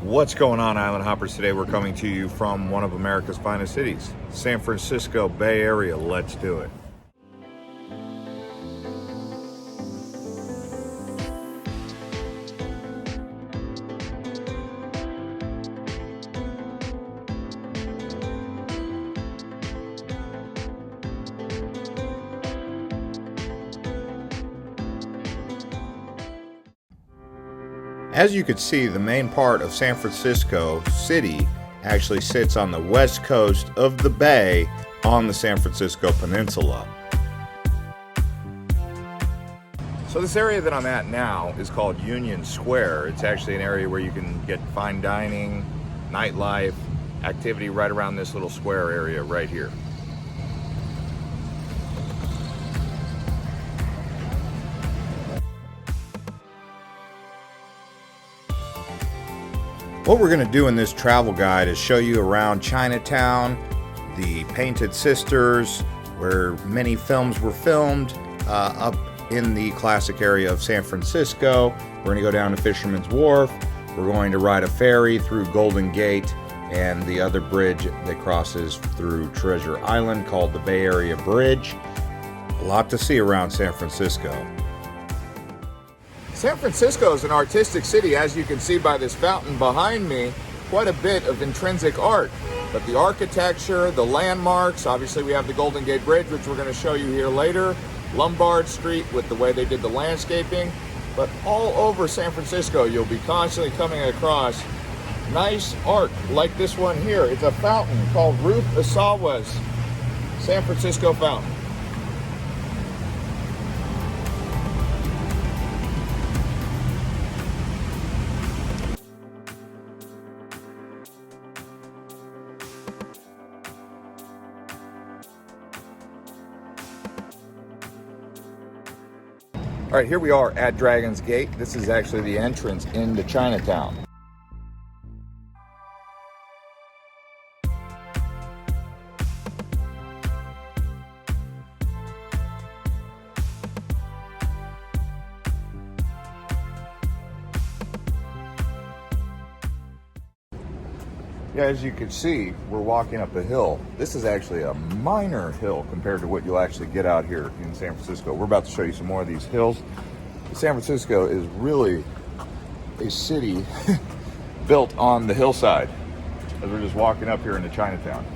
What's going on, Island Hoppers? Today we're coming to you from one of America's finest cities, San Francisco Bay Area. Let's do it. As you can see, the main part of San Francisco City actually sits on the west coast of the bay on the San Francisco Peninsula. So this area that I'm at now is called Union Square. It's actually an area where you can get fine dining, nightlife, activity right around this little square area right here. What we're going to do in this travel guide is show you around Chinatown, the Painted Sisters, where many films were filmed, up in the classic area of San Francisco. We're going to go down to Fisherman's Wharf. We're going to ride a ferry through Golden Gate and the other bridge that crosses through Treasure Island called the Bay Area Bridge. A lot to see around San Francisco. San Francisco is an artistic city, as you can see by this fountain behind me. Quite a bit of intrinsic art, but the architecture, the landmarks, obviously we have the Golden Gate Bridge, which we're going to show you here later, Lombard Street with the way they did the landscaping, but all over San Francisco you'll be constantly coming across nice art like this one here. It's a fountain called Ruth Asawa's San Francisco Fountain. All right, here we are at Dragon's Gate. This is actually the entrance into Chinatown. Yeah, as you can see, we're walking up a hill. This is actually a minor hill compared to what you'll actually get out here in San Francisco. We're about to show you some more of these hills. San Francisco is really a city built on the hillside as we're just walking up here into Chinatown.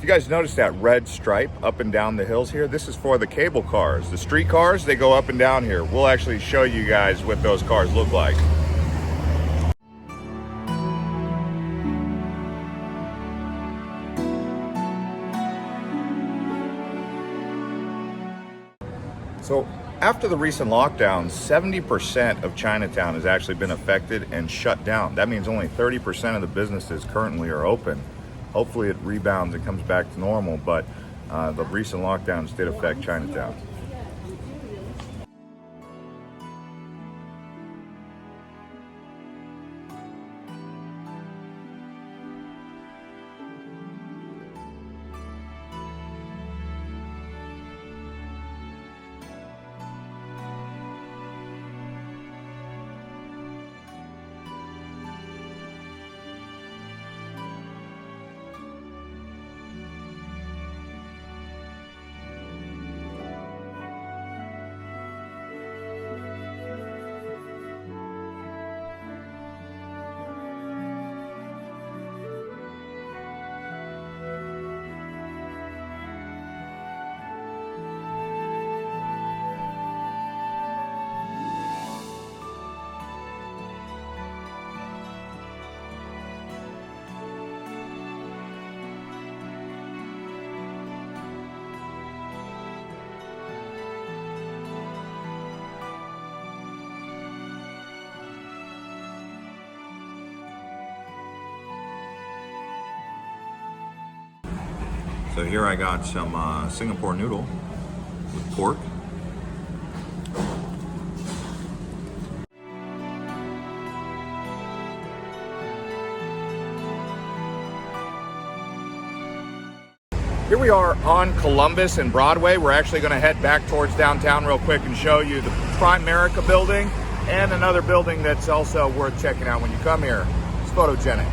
You guys notice that red stripe up and down the hills here? This is for the cable cars. The street cars, they go up and down here. We'll actually show you guys what those cars look like. So after the recent lockdowns, 70% of Chinatown has actually been affected and shut down. That means only 30% of the businesses currently are open. Hopefully it rebounds and comes back to normal, but the recent lockdowns did affect Chinatown. So here I got some Singapore noodle with pork. Here we are on Columbus and Broadway. We're actually going to head back towards downtown real quick and show you the Primerica building and another building that's also worth checking out when you come here. It's photogenic.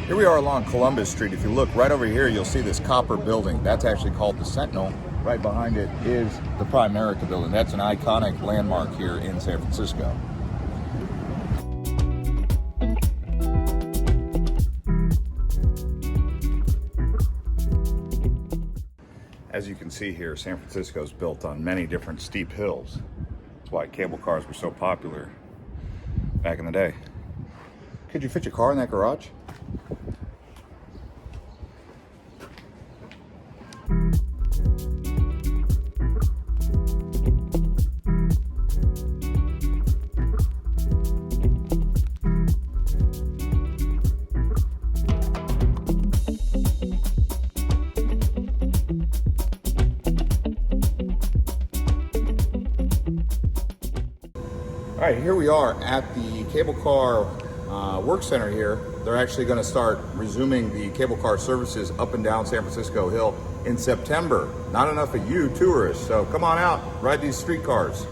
Here we are along Columbus Street. If you look right over here, you'll see this copper building. That's actually called the Sentinel. Right behind it is the Primerica building. That's an iconic landmark here in San Francisco. As you can see here, San Francisco is built on many different steep hills. That's why cable cars were so popular back in the day. Could you fit your car in that garage? All right, here we are at the cable car work center here. They're actually going to start resuming the cable car services up and down San Francisco Hill in September. Not enough of you tourists, so come on out, ride these streetcars.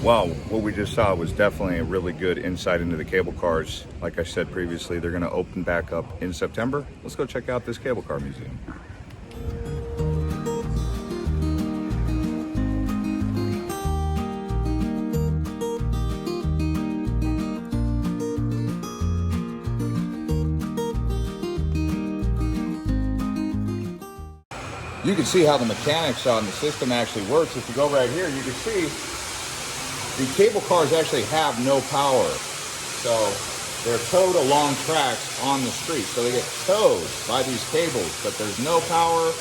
Wow, what we just saw was definitely a really good insight into the cable cars. Like I said previously, they're going to open back up in September. Let's go check out this cable car museum. You can see how the mechanics on the system actually works. If you go right here, you can see the cable cars actually have no power, so they're towed along tracks on the street. So they get towed by these cables, but there's no power,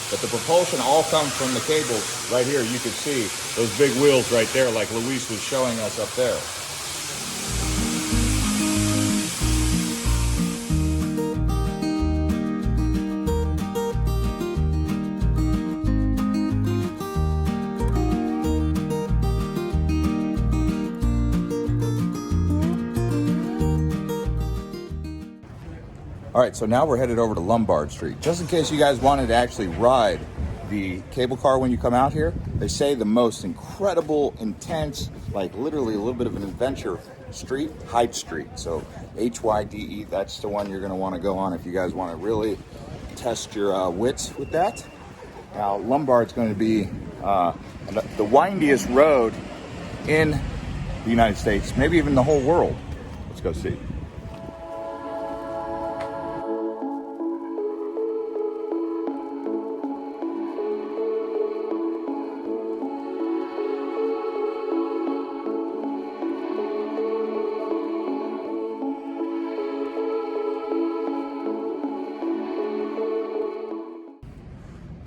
but the propulsion all comes from the cables. Right here, you can see those big wheels right there, like Luis was showing us up there. All right, so now we're headed over to Lombard Street. Just in case you guys wanted to actually ride the cable car when you come out here, they say the most incredible, intense, like literally a little bit of an adventure street, Hyde Street. So Hyde, that's the one you're gonna wanna go on if you guys wanna really test your wits with that. Now, Lombard's going to be the windiest road in the United States, maybe even the whole world. Let's go see.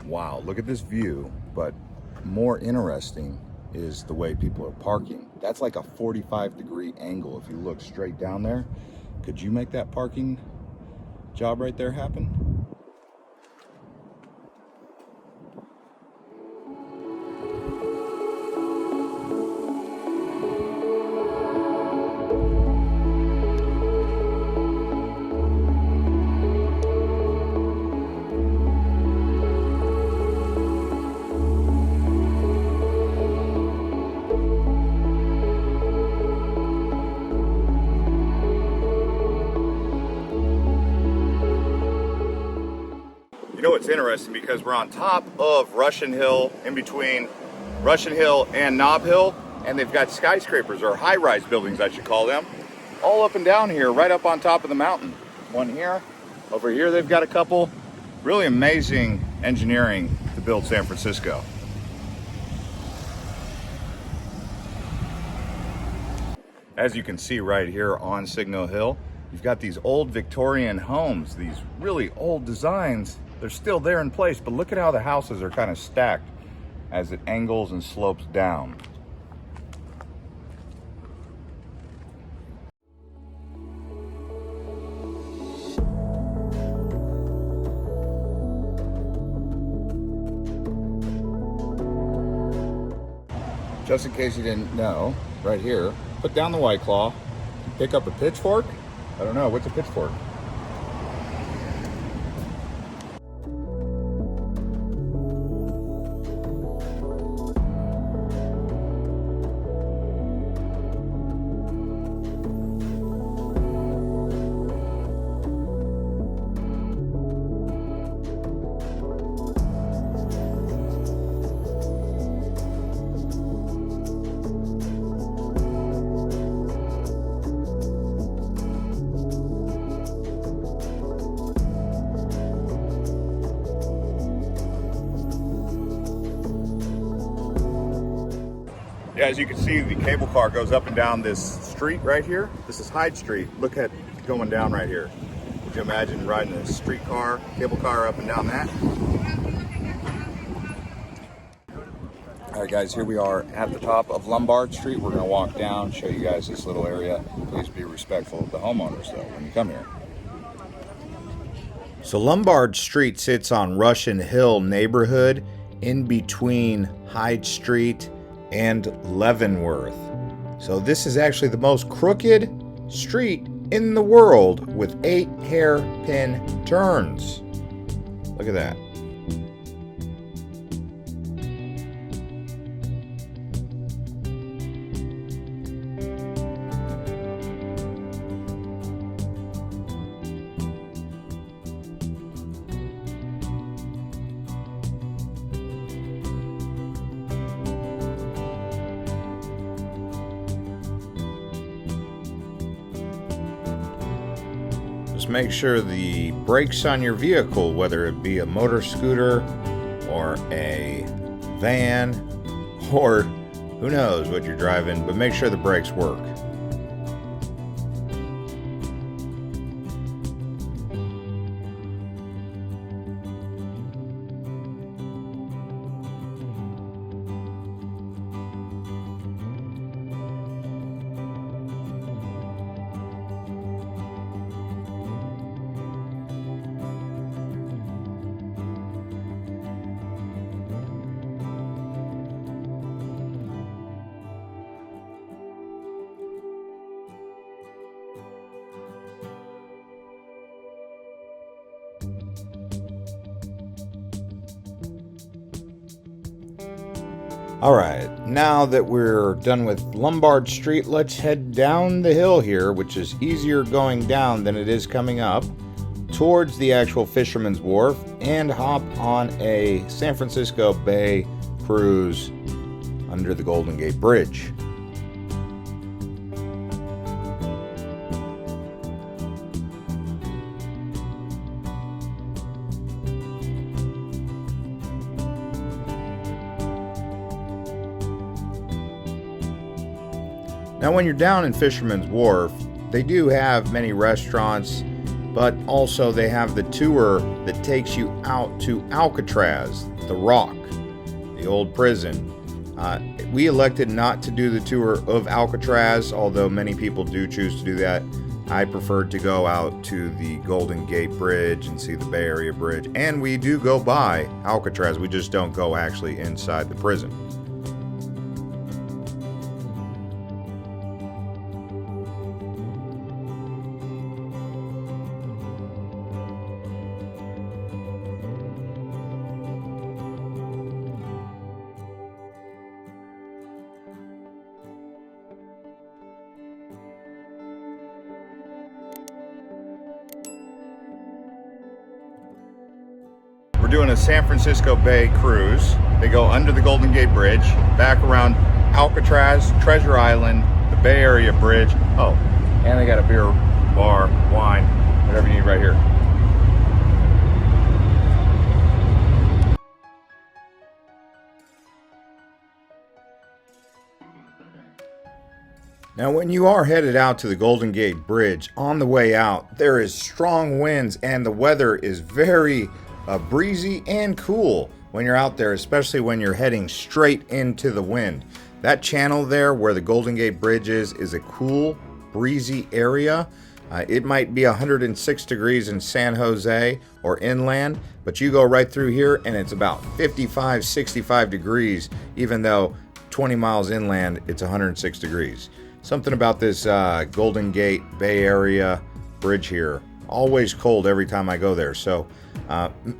Wow, look at this view, but more interesting is the way people are parking. That's like a 45-degree angle if you look straight down there. Could you make that parking job right there happen? It's interesting because we're on top of Russian Hill, in between Russian Hill and Nob Hill, and they've got skyscrapers, or high-rise buildings I should call them, all up and down here, right up on top of the mountain. One here, over here they've got a couple. Really amazing engineering to build San Francisco. As you can see right here on Signal Hill, you've got these old Victorian homes, these really old designs. They're still there in place, but look at how the houses are kind of stacked as it angles and slopes down. Just in case you didn't know, right here, put down the White Claw, pick up a pitchfork. I don't know, what's a pitchfork? Yeah, as you can see, the cable car goes up and down this street right here. This is Hyde Street. Look at going down right here. Would you imagine riding a streetcar, cable car up and down that? All right, guys, here we are at the top of Lombard Street. We're gonna walk down, show you guys this little area. Please be respectful of the homeowners, though, when you come here. So Lombard Street sits on Russian Hill neighborhood in between Hyde Street and Leavenworth. So this is actually the most crooked street in the world with 8 hairpin turns. Look at that. Just make sure the brakes on your vehicle, whether it be a motor scooter or a van or who knows what you're driving, but make sure the brakes work. Alright, now that we're done with Lombard Street, let's head down the hill here, which is easier going down than it is coming up, towards the actual Fisherman's Wharf, and hop on a San Francisco Bay cruise under the Golden Gate Bridge. Now when you're down in Fisherman's Wharf, they do have many restaurants, but also they have the tour that takes you out to Alcatraz, the Rock, the old prison. We elected not to do the tour of Alcatraz, although many people do choose to do that. I preferred to go out to the Golden Gate Bridge and see the Bay Area Bridge, and we do go by Alcatraz, we just don't go actually inside the prison. We're doing a San Francisco Bay cruise. They go under the Golden Gate Bridge, back around Alcatraz, Treasure Island, the Bay Area Bridge. Oh, and they got a beer bar, wine, whatever you need right here. Now, when you are headed out to the Golden Gate Bridge, on the way out, there is strong winds and the weather is very breezy and cool when you're out there, especially when you're heading straight into the wind. That channel there where the Golden Gate Bridge is a cool, breezy area. It might be 106 degrees in San Jose or inland, but you go right through here and it's about 55, 65 degrees, even though 20 miles inland, it's 106 degrees. Something about this Golden Gate Bay Area bridge here. Always cold every time I go there. So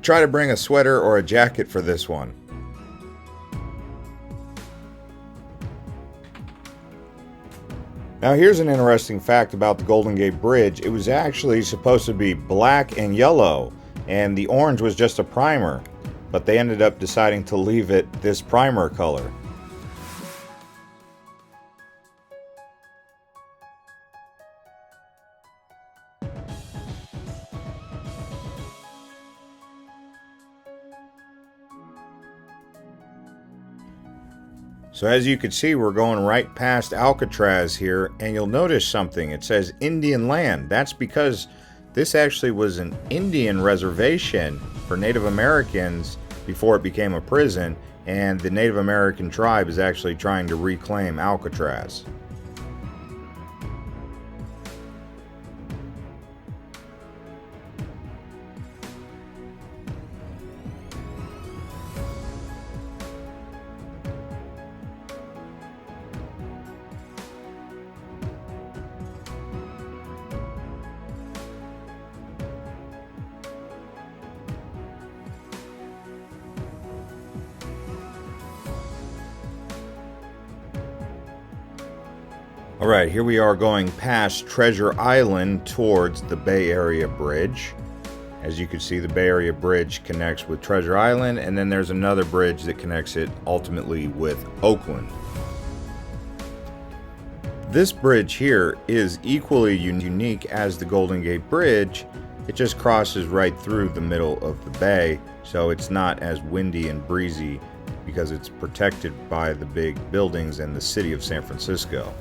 try to bring a sweater or a jacket for this one. Now here's an interesting fact about the Golden Gate Bridge. It was actually supposed to be black and yellow, and the orange was just a primer. But they ended up deciding to leave it this primer color. So as you can see, we're going right past Alcatraz here, and you'll notice something. It says Indian land. That's because this actually was an Indian reservation for Native Americans before it became a prison, and the Native American tribe is actually trying to reclaim Alcatraz. Alright, here we are going past Treasure Island towards the Bay Area Bridge. As you can see, the Bay Area Bridge connects with Treasure Island, and then there's another bridge that connects it ultimately with Oakland. This bridge here is equally unique as the Golden Gate Bridge. It just crosses right through the middle of the bay, so it's not as windy and breezy because it's protected by the big buildings and the city of San Francisco.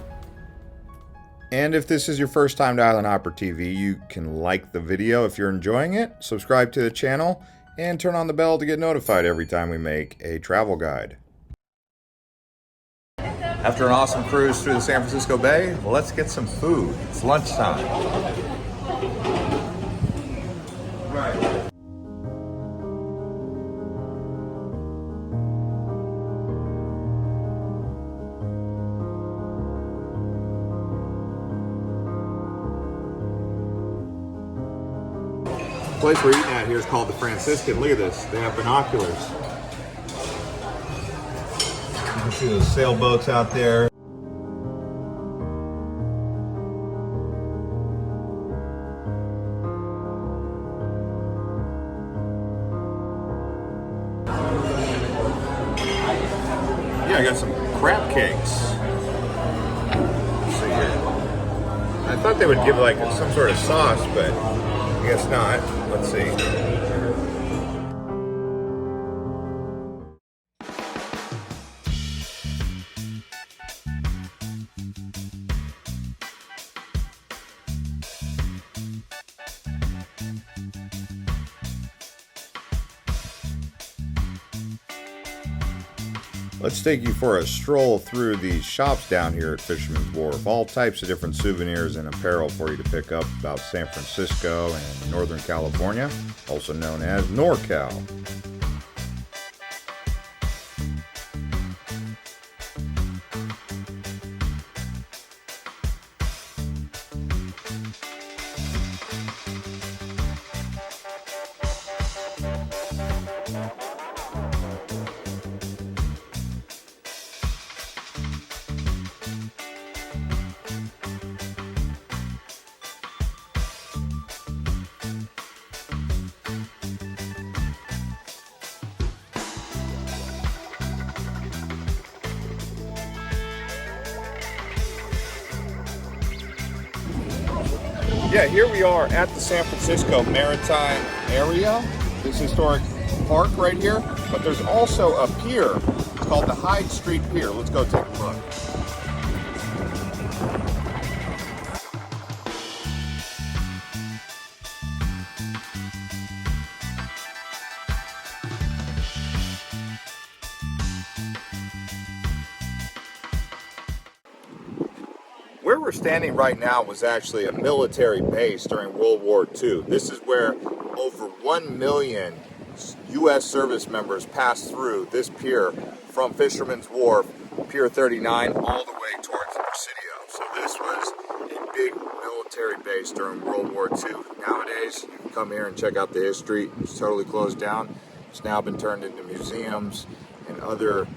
And if this is your first time to Island Hopper TV, you can like the video if you're enjoying it, subscribe to the channel, and turn on the bell to get notified every time we make a travel guide. After an awesome cruise through the San Francisco Bay, well, let's get some food. It's lunchtime. Right. The place we're eating at here is called the Franciscan. Look at this. They have binoculars. You can see those sailboats out there. Yeah, I got some crab cakes. Let's see here. I thought they would give like some sort of sauce, but I guess not. Let's see. Let's take you for a stroll through the shops down here at Fisherman's Wharf. All types of different souvenirs and apparel for you to pick up about San Francisco and Northern California, also known as NorCal. Yeah, here we are at the San Francisco Maritime area, this historic park right here, but there's also a pier. It's called the Hyde Street Pier. Let's go take a look. Where we're standing right now was actually a military base during World War II. This is where over 1 million U.S. service members passed through this pier from Fisherman's Wharf, Pier 39, all the way towards the Presidio. So this was a big military base during World War II. Nowadays, you can come here and check out the history. It's totally closed down. It's now been turned into museums and other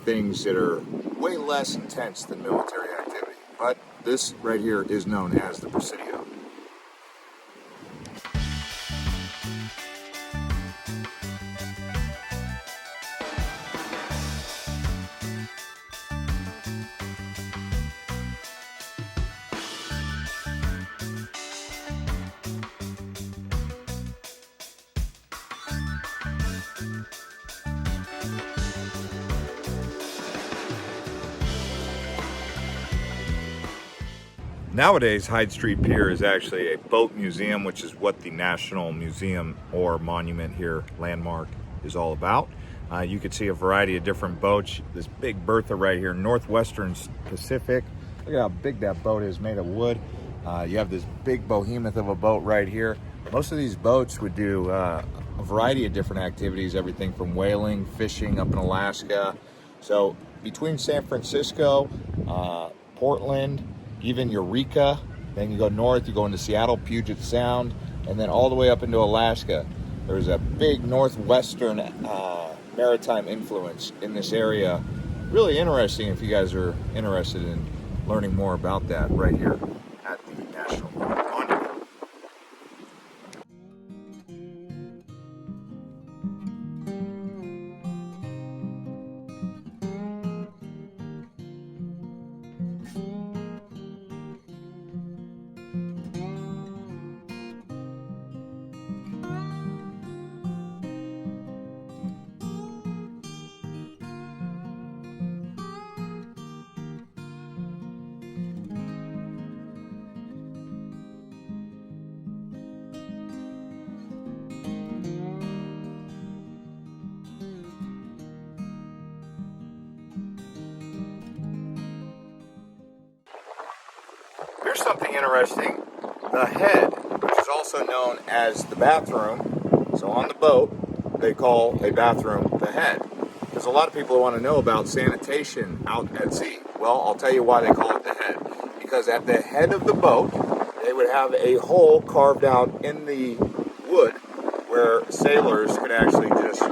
things that are way less intense than military activity. But this right here is known as the Presidio. Nowadays, Hyde Street Pier is actually a boat museum, which is what the National Museum or Monument here, landmark, is all about. You can see a variety of different boats. This big Bertha right here, Northwestern Pacific. Look at how big that boat is, made of wood. You have this big behemoth of a boat right here. Most of these boats would do a variety of different activities, everything from whaling, fishing up in Alaska. So between San Francisco, Portland, even Eureka, then you go north, you go into Seattle, Puget Sound, and then all the way up into Alaska. There's a big northwestern maritime influence in this area. Really interesting if you guys are interested in learning more about that right here at the National Monument. Here's something interesting. The head, which is also known as the bathroom, so on the boat, they call a bathroom the head. Because a lot of people want to know about sanitation out at sea. Well, I'll tell you why they call it the head. Because at the head of the boat, they would have a hole carved out in the wood where sailors could actually just,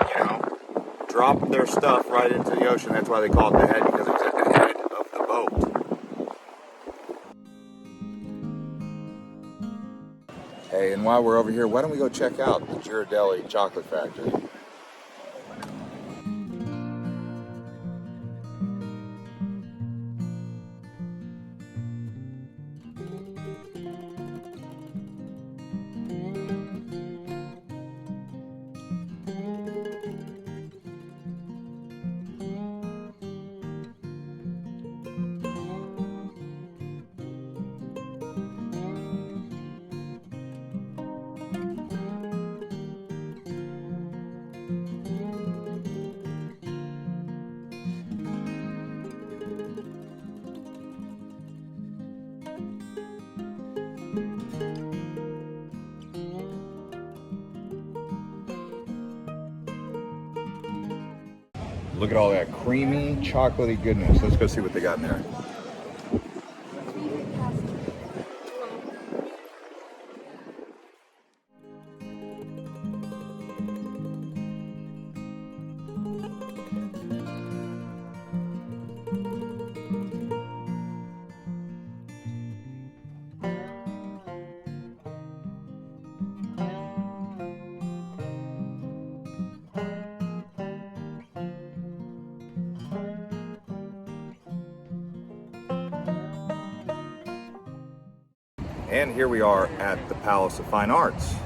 drop their stuff right into the ocean. That's why they call it the head, because it was at the head of the boat. Hey, and while we're over here, why don't we go check out the Ghirardelli chocolate factory? Look at all that creamy, chocolatey goodness. Let's go see what they got in there. And here we are at the Palace of Fine Arts.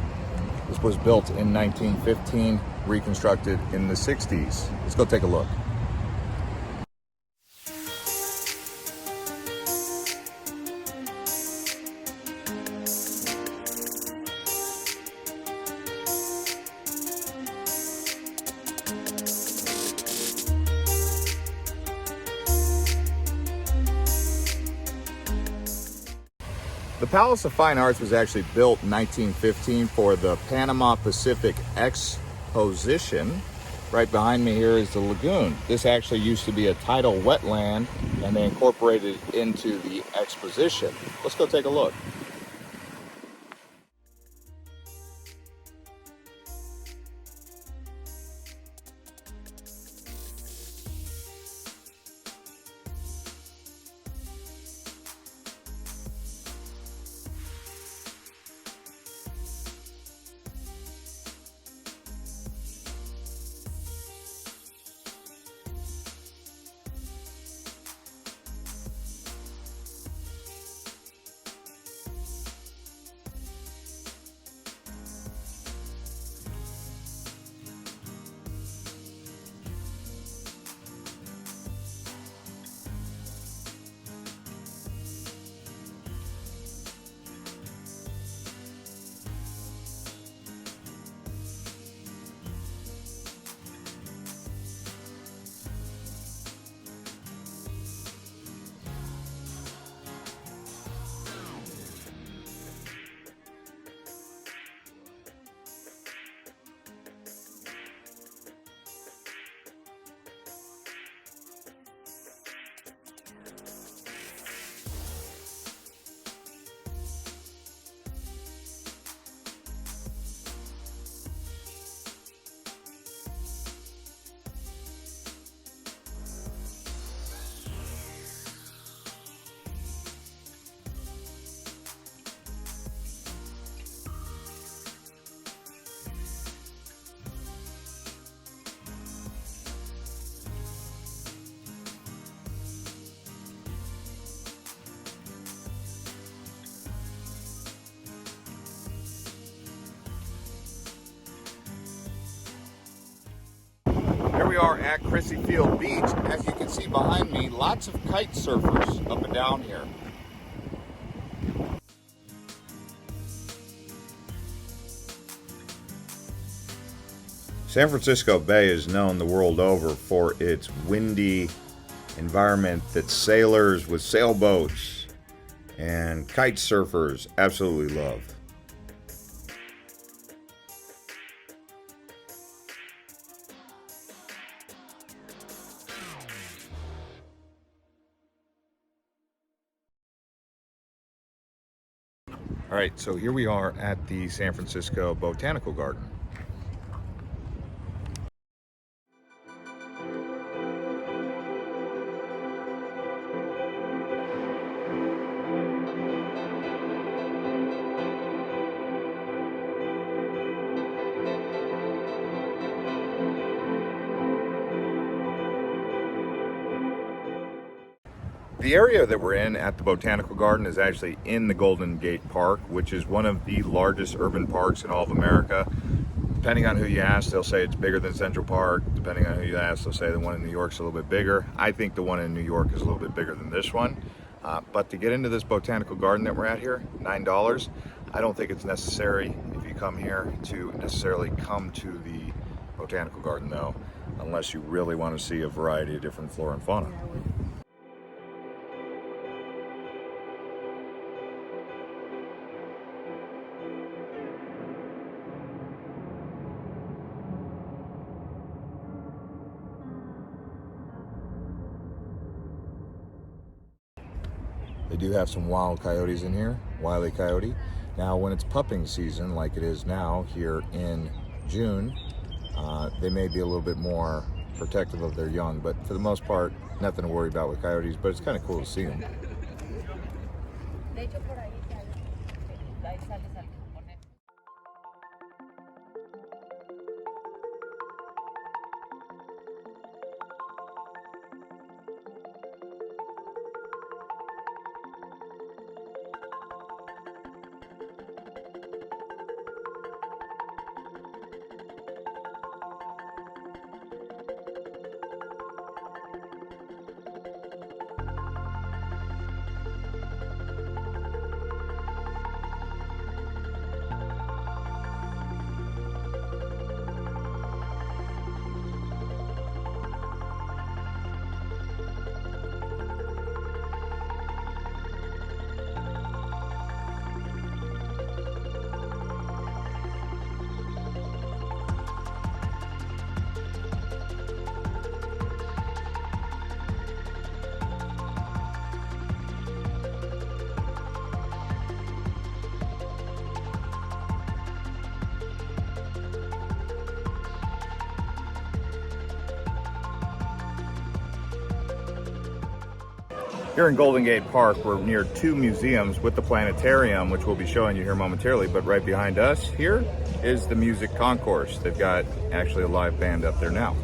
This was built in 1915, reconstructed in the 60s. Let's go take a look. The Palace of Fine Arts was actually built in 1915 for the Panama Pacific Exposition. Right behind me here is the lagoon. This actually used to be a tidal wetland, and they incorporated it into the exposition. Let's go take a look. Here we are at Crissy Field Beach. As you can see behind me, lots of kite surfers up and down here. San Francisco Bay is known the world over for its windy environment that sailors with sailboats and kite surfers absolutely love. All right, so here we are at the San Francisco Botanical Garden. The area that we're in at the Botanical Garden is actually in the Golden Gate Park, which is one of the largest urban parks in all of America. Depending on who you ask, they'll say it's bigger than Central Park. Depending on who you ask, they'll say the one in New York's a little bit bigger. I think the one in New York is a little bit bigger than this one. But to get into this Botanical Garden that we're at here, $9. I don't think it's necessary if you come here to necessarily come to the Botanical Garden though, unless you really want to see a variety of different flora and fauna. They do have some wild coyotes in here, Wile E. Coyote. Now, when it's pupping season, like it is now here in June, they may be a little bit more protective of their young, but for the most part, nothing to worry about with coyotes, but it's kind of cool to see them. Here in Golden Gate Park, we're near two museums with the planetarium, which we'll be showing you here momentarily, but right behind us here is the music concourse. They've got actually a live band up there now.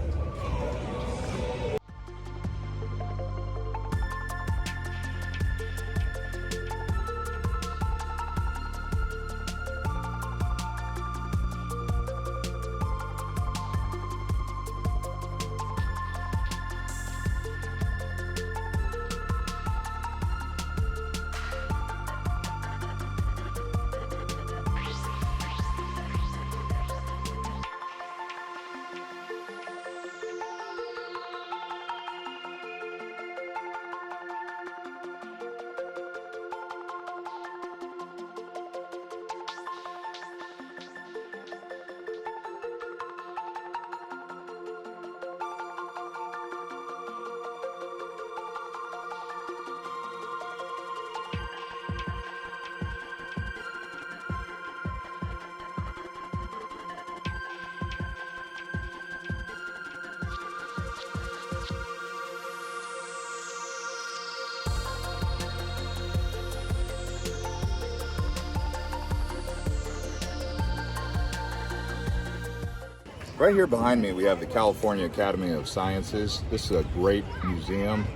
Right here behind me, we have the California Academy of Sciences. This is a great museum.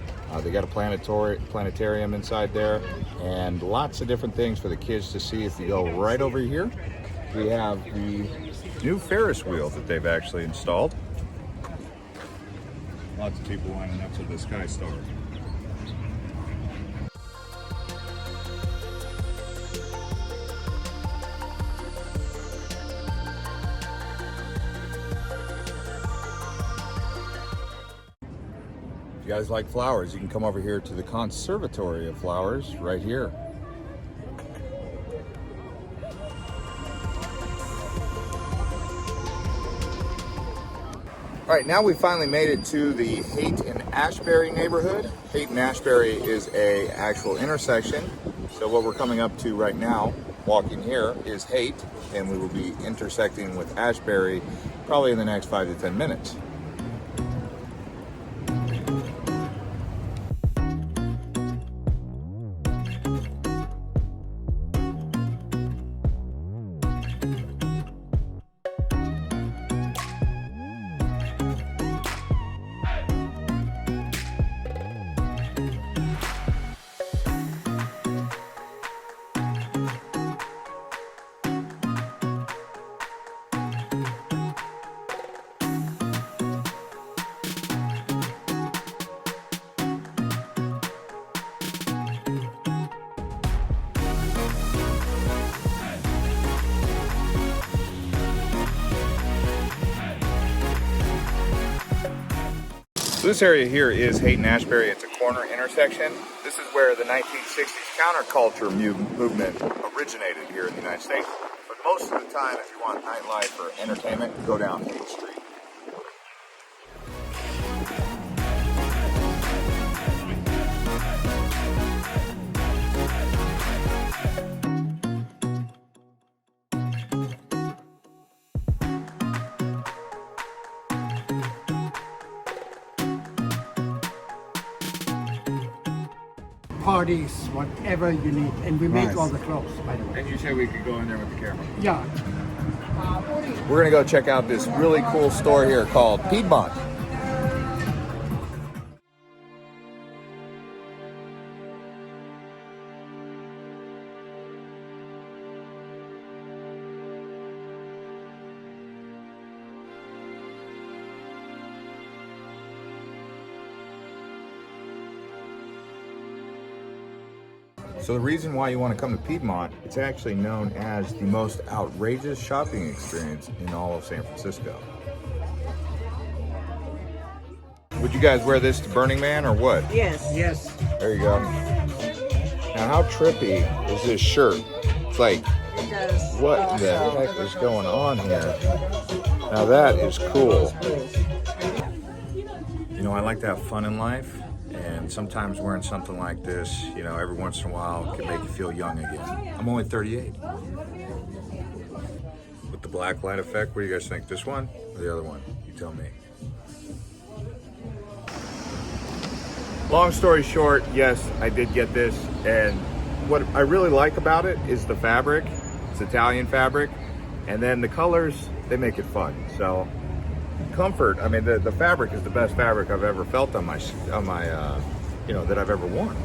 They got a planetarium inside there and lots of different things for the kids to see. If you go right over here, we have the new Ferris wheel that they've actually installed. Lots of people lining up to the Sky Star. If you guys like flowers, you can come over here to the Conservatory of Flowers right here. All right, now we finally made it to the Haight and Ashbury neighborhood. Haight and Ashbury is an actual intersection. So what we're coming up to right now, walking here, is Haight, and we will be intersecting with Ashbury probably in the next 5 to 10 minutes. So this area here is Haight and Ashbury. It's a corner intersection. This is where the 1960s counterculture movement originated here in the United States. But most of the time, if you want nightlife or entertainment, go down Haight Street. Parties, whatever you need, and we make all the clothes, by the way. And you said we could go in there with the camera. Yeah. We're gonna go check out this really cool store here called Piedmont. So the reason why you want to come to Piedmont, it's actually known as the most outrageous shopping experience in all of San Francisco. Would you guys wear this to Burning Man or what? Yes. Yes. There you go. Now how trippy is this shirt? It's like, It does. what the heck is going on here? Now that is cool. You know, I like to have fun in life. And sometimes wearing something like this, you know, every once in a while can make you feel young again. I'm only 38. With the black light effect, what do you guys think? This one or the other one? You tell me. long story short, yes, I did get this, and what I really like about it is the fabric. It's Italian fabric, and then the colors, they make it fun. So comfort, I mean, the fabric is the best fabric I've ever felt on my you know, that I've ever worn.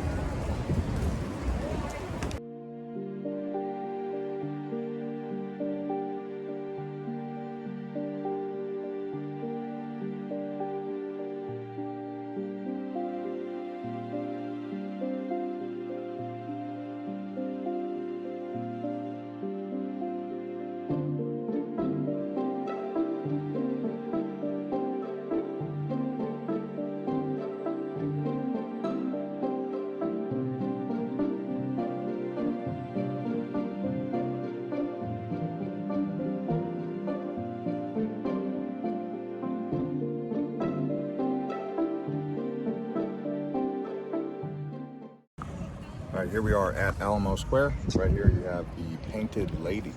All right, here we are at Alamo Square. Right here you have the Painted Ladies,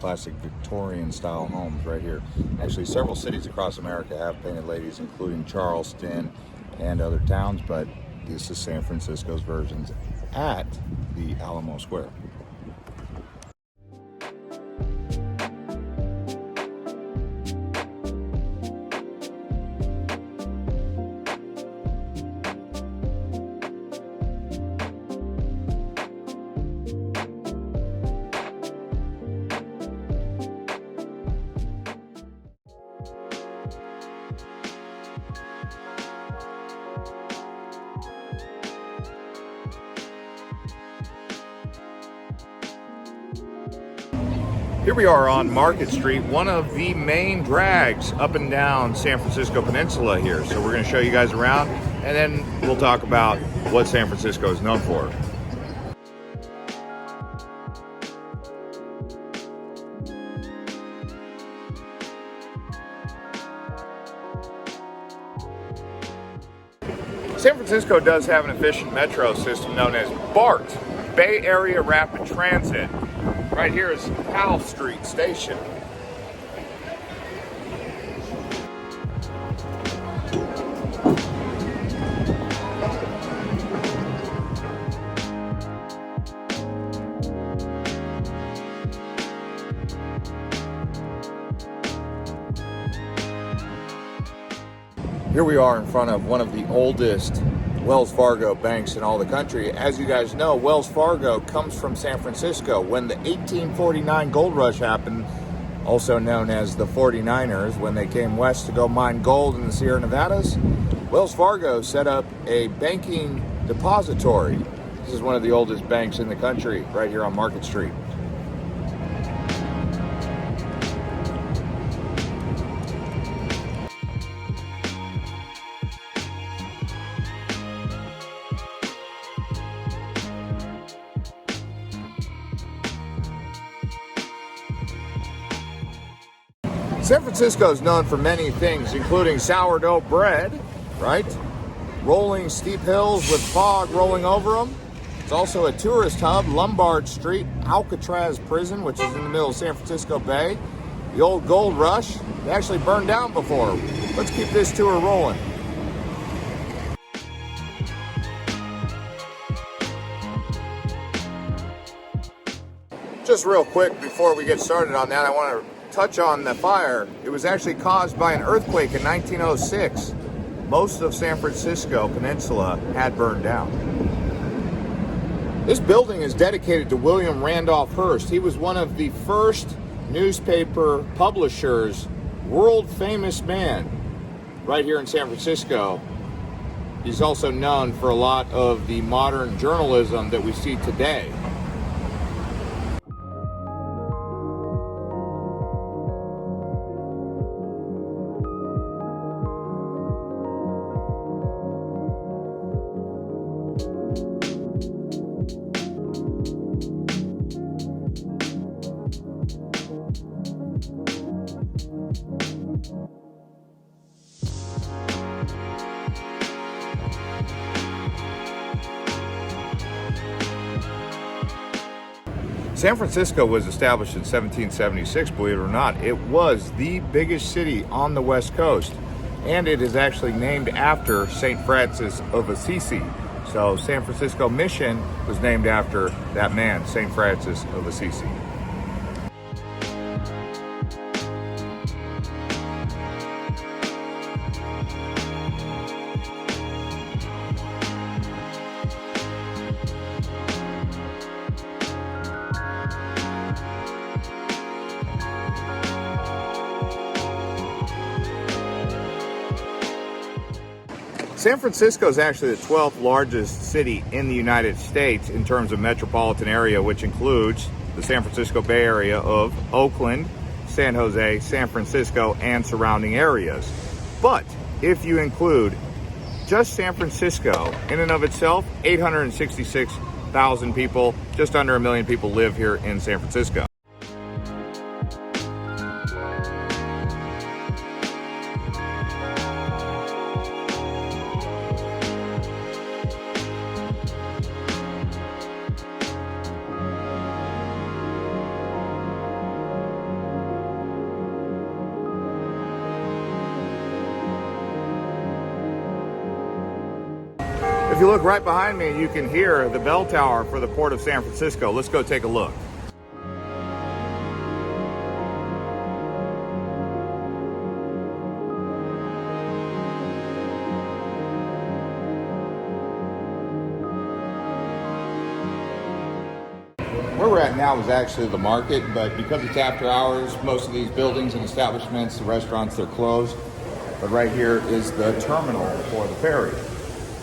classic Victorian style homes right here. Actually, several cities across America have Painted Ladies, including Charleston and other towns, but this is San Francisco's versions at the Alamo Square. Here we are on Market Street, one of the main drags up and down San Francisco Peninsula here. So we're going to show you guys around, and then we'll talk about what San Francisco is known for. San Francisco does have an efficient metro system known as BART, Bay Area Rapid Transit. Right here is Hyde Street Station. Here we are in front of one of the oldest Wells Fargo banks in all the country. As you guys know, Wells Fargo comes from San Francisco. When the 1849 gold rush happened, also known as the 49ers, when they came west to go mine gold in the Sierra Nevadas, Wells Fargo set up a banking depository. This is one of the oldest banks in the country, right here on Market Street. San Francisco is known for many things, including sourdough bread, right? Rolling steep hills with fog rolling over them. It's also a tourist hub, Lombard Street, Alcatraz Prison, which is in the middle of San Francisco Bay. The old gold rush, they actually burned down before. Let's keep this tour rolling. Just real quick before we get started on that, I want to touch on the fire. It was actually caused by an earthquake in 1906. Most of San Francisco Peninsula had burned down. This building is dedicated to William Randolph Hearst. He was one of the first newspaper publishers, world famous man right here in San Francisco. He's also known for a lot of the modern journalism that we see today. San Francisco was established in 1776, believe it or not. It was the biggest city on the West Coast. and it is actually named after St. Francis of Assisi. So San Francisco Mission was named after that man, St. Francis of Assisi. San Francisco is actually the 12th largest city in the United States in terms of metropolitan area, which includes the San Francisco Bay Area of Oakland, San Jose, San Francisco, and surrounding areas. But if you include just San Francisco in and of itself, 866,000 people, just under 1 million people live here in San Francisco. If you look right behind me, you can hear the bell tower for the Port of San Francisco. Let's go take a look. Where we're at now is actually the market, but because it's after hours, most of these buildings and establishments, the restaurants, they're closed. But right here is the terminal for the ferry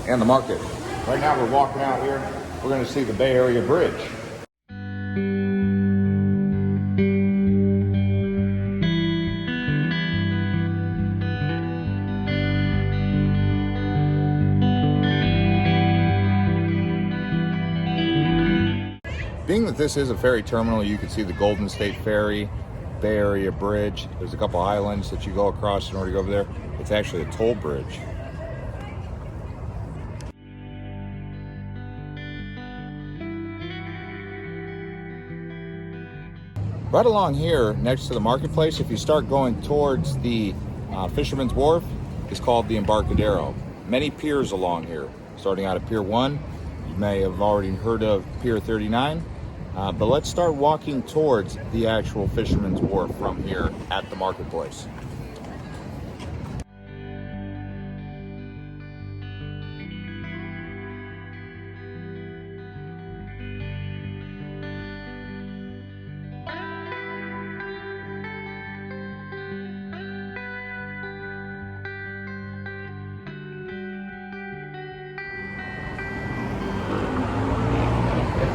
and the market. Right now we're walking out here. We're going to see the Bay Area Bridge. Being that this is a ferry terminal, you can see the Golden State Ferry, Bay Area Bridge. There's a couple islands that you go across in order to go over there. It's actually a toll bridge. Right along here, next to the marketplace, if you start going towards the Fisherman's Wharf, is called the Embarcadero. Many piers along here, starting out at Pier 1. You may have already heard of Pier 39, but let's start walking towards the actual Fisherman's Wharf from here at the marketplace.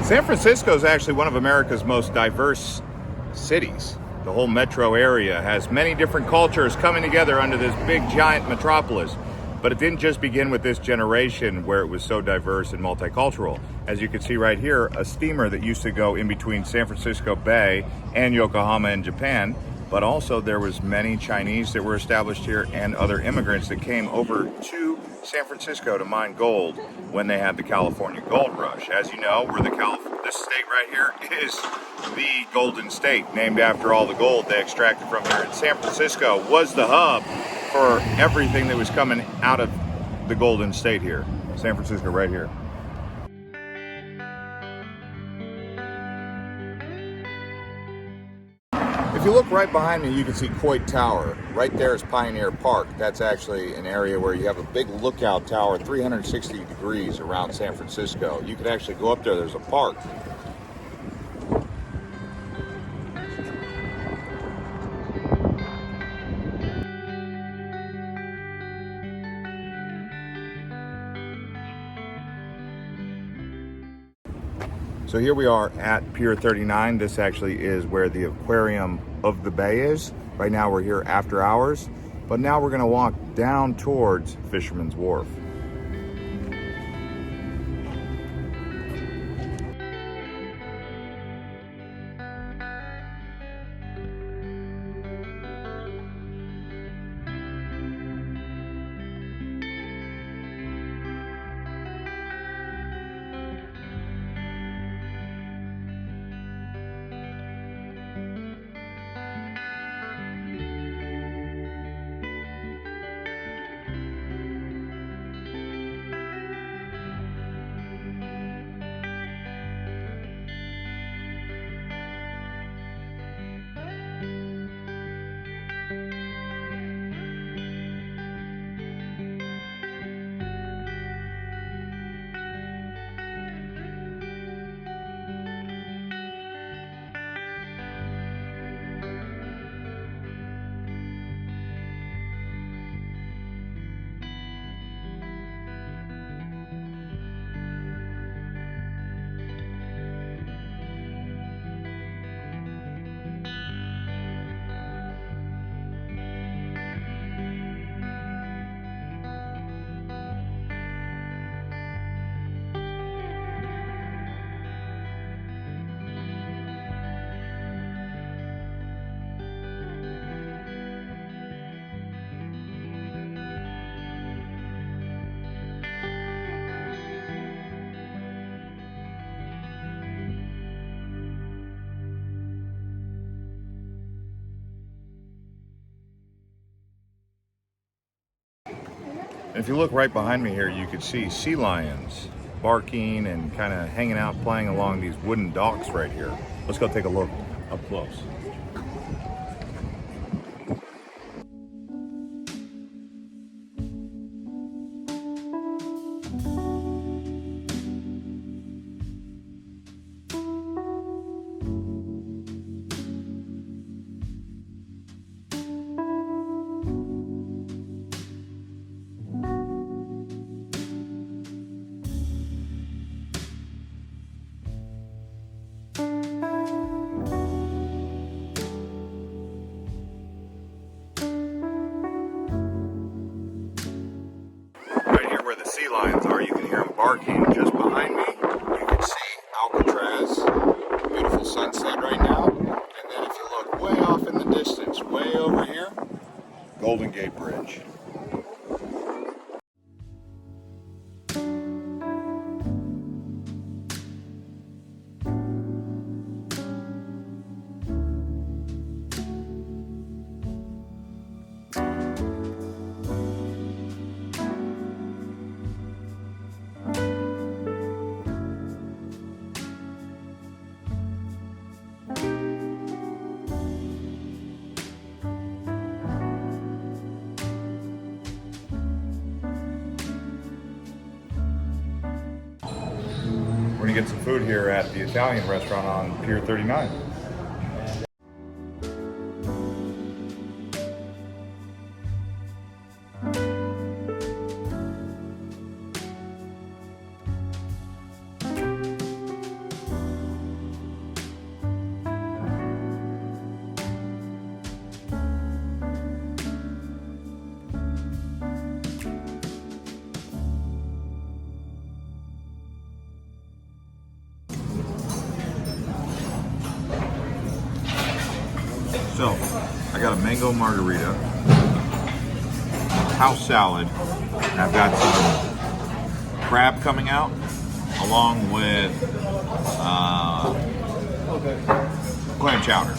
San Francisco is actually one of America's most diverse cities. The whole metro area has many different cultures coming together under this big giant metropolis. But it didn't just begin with this generation where it was so diverse and multicultural. As you can see right here, a steamer that used to go in between San Francisco Bay and Yokohama in Japan. But also there was many Chinese that were established here and other immigrants that came over to San Francisco to mine gold when they had the California Gold Rush. As you know, this state right here is the Golden State, named after all the gold they extracted from here. And San Francisco was the hub for everything that was coming out of the Golden State here. San Francisco right here. If you look right behind me, you can see Coyote Tower. Right there is Pioneer Park. That's actually an area where you have a big lookout tower, 360 degrees around San Francisco. You could actually go up there. There's a park. So here we are at Pier 39. This actually is where the aquarium of the bay is. Right now we're here after hours, but now we're gonna walk down towards Fisherman's Wharf. If you look right behind me here, you could see sea lions barking and kind of hanging out, playing along these wooden docks right here. Let's go take a look up close. Right here where the sea lions are, you can hear them barking. Just behind me, you can see Alcatraz. Beautiful sunset right now. And then if you look way off in the distance, way over here, Golden Gate Bridge. We're gonna get some food here at the Italian restaurant on Pier 39. So, I got a mango margarita, house salad, and I've got some crab coming out, along with clam chowder.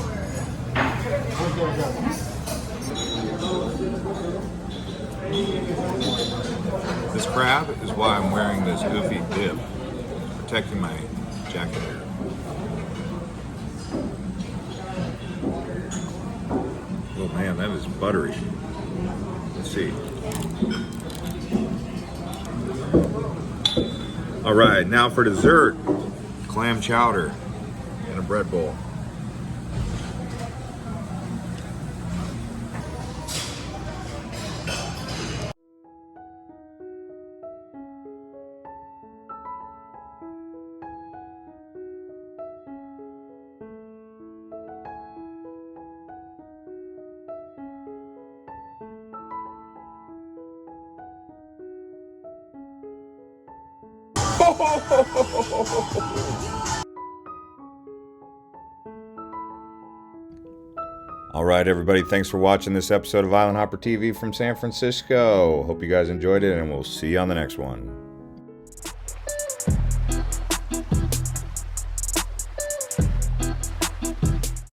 This crab is why I'm wearing this goofy bib, protecting my jacket here. Oh man, that is buttery. Let's see. All right, now for dessert, clam chowder in a bread bowl. All right, everybody. Thanks for watching this episode of Island Hopper TV from San Francisco. Hope you guys enjoyed it, and we'll see you on the next one.